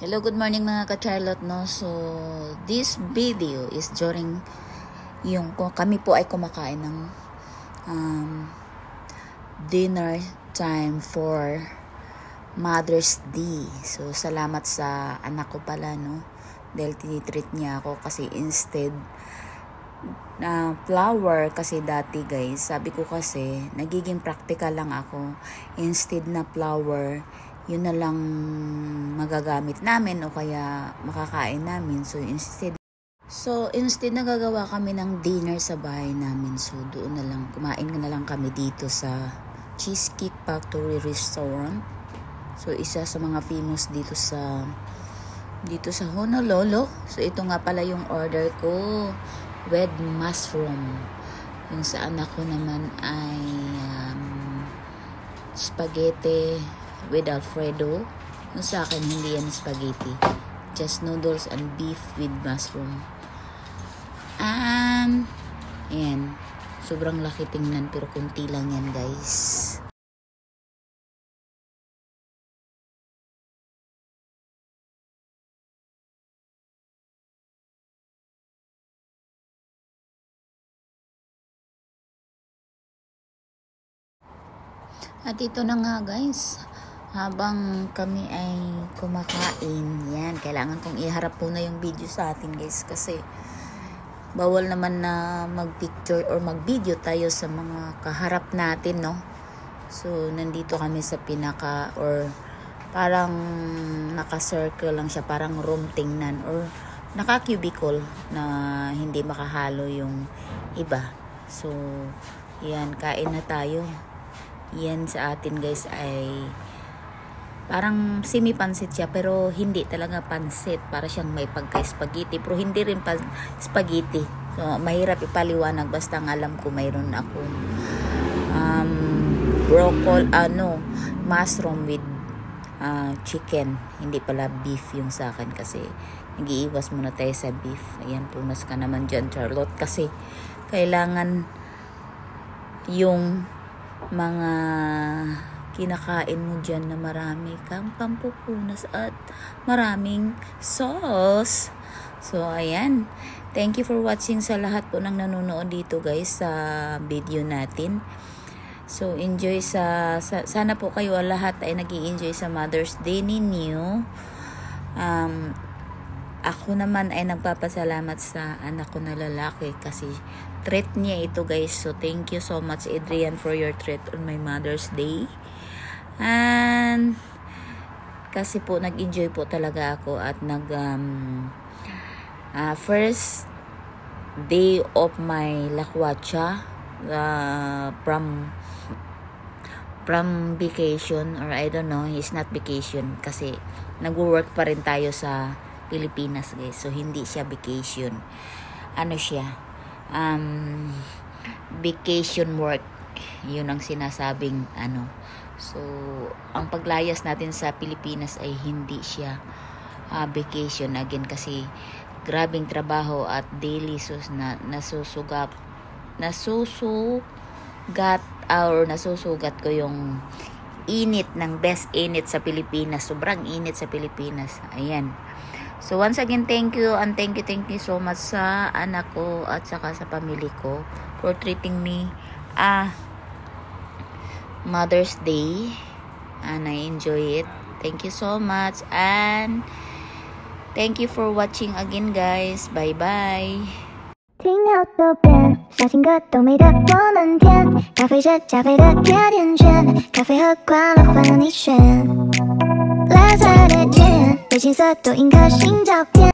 Hello, good morning mga ka-Charlotte, no? So, this video is during yung kami po ay kumakain ng dinner time for Mother's Day. So, salamat sa anak ko pala, no? Dahil tinitreat niya ako kasi instead na flour, kasi dati guys, sabi ko kasi, nagiging practical lang ako. Instead na flour, yun na lang magagamit namin o kaya makakain namin. So instead nagagawa kami ng dinner sa bahay namin. So doon na lang, kumain na lang kami dito sa Cheesecake Factory Restaurant. So isa sa mga famous dito sa Honolulu. So ito nga pala yung order ko, with mushroom. Yung sa anak ko naman ay spaghetti with Alfredo. Yung sa akin, hindi yan spaghetti. Just noodles and beef with mushroom. Ayan. Sobrang laki tingnan pero kunti lang yan, guys. At ito na nga, guys. Habang kami ay kumakain, yan, kailangan kong iharap po na yung video sa atin, guys, kasi bawal naman na mag-picture or mag-video tayo sa mga kaharap natin, no? So, nandito kami sa pinaka, or parang naka-circle lang siya, parang room tingnan, or naka-cubicle na hindi makahalo yung iba. So, yan, kain na tayo. Yan sa atin, guys, ay parang semi-pansit siya, pero hindi talaga pansit. Para siyang may pagka-spaghetti, pero hindi rin spaghetti. So, mahirap ipaliwanag. Basta ang alam ko, mayroon akong mushroom with chicken. Hindi pala beef yung sa akin kasi nag-iiwas muna tayo sa beef. Ayan, punas ka naman dyan, Charlotte. Kasi kailangan yung mga kinakain mo dyan na marami kang pampupunas at maraming sauce. So, ayan. Thank you for watching sa lahat po ng nanonood dito, guys, sa video natin. So, enjoy sana po kayo lahat ay nag-i-enjoy sa Mother's Day ninyo. Ako naman ay nagpapasalamat sa anak ko na lalaki kasi treat niya ito, guys. So, thank you so much, Adrian, for your treat on my Mother's Day. And kasi po nag-enjoy po talaga ako at first day of my lakwacha from vacation, or I don't know, it's not vacation kasi nag-work pa rin tayo sa Pilipinas, guys. So hindi siya vacation, ano siya, vacation work, yun ang sinasabing ano. So, ang paglayas natin sa Pilipinas ay hindi siya vacation again kasi grabing trabaho at daily nasusugat ko yung init ng best init sa Pilipinas. Sobrang init sa Pilipinas. Ayan. So, once again, thank you so much sa anak ko at saka sa pamilya ko for treating me Mother's Day, and I enjoy it. Thank you so much, and thank you for watching again, guys. Bye bye. 听到都变，小情歌都美得我们甜，咖啡是加菲的甜甜圈，咖啡和快乐换了你选，蓝色的天，对青色都印颗心照片。